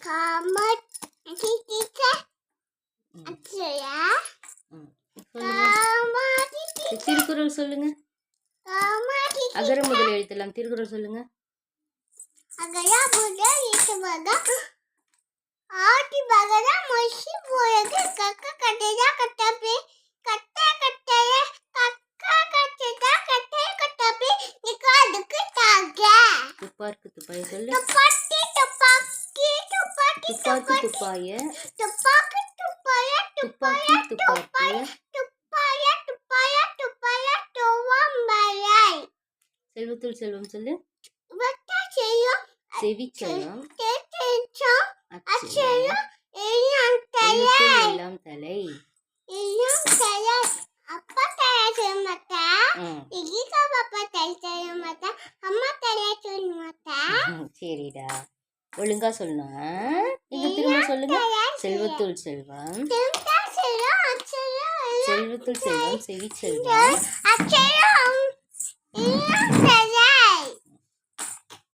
Kamath teacher அச்சயா Thirukkural சொல்லுங்க. அகர முதல் எழுத்தெல்லாம் திருக்குறள் சொல்லுங்க. அகர முதல் எழுத்து ஆதி பகர மொழி போயது கக்க கட்டதா கட்டபே கட்ட கட்டய கக்க கட்டதா கட்ட கட்டபே நிக்காதுக்கு தாக துப்பார்க்கு துப்பாய சொல்லு. துப்பாக்கி துப்பாக்கி துப்பாக்கி துப்பார்க்கு துப்பாய துப்பாக்கி துப்பாய துப்பாக்கி துப்பாக்கிய துப்பாய துப்பாய துப்பாய துவம்பலை செல்வத்துள் செல்வம் சொல்லு. வட்ட செய்யும் செவிச்செல்வம் தேச்சம் அச்செல்வம் எழுத்துள் எல்லாம் தலை. அப்பா தலை சொல்ல மாட்டா, இகிகா பாப்பா தலை சொல்ல மாட்டா, அம்மா தலை சொல்ல மாட்டா. சரிடா, ஒழுங்கா சொல்லணும். நீங்க திரும்ப சொல்லுங்க. செல்வத்துள் செல்வம் செல்வத்துள் செல்வம் செல்வத்துள் செல்வம் செவிச்செல்வம் அச்செல்வம்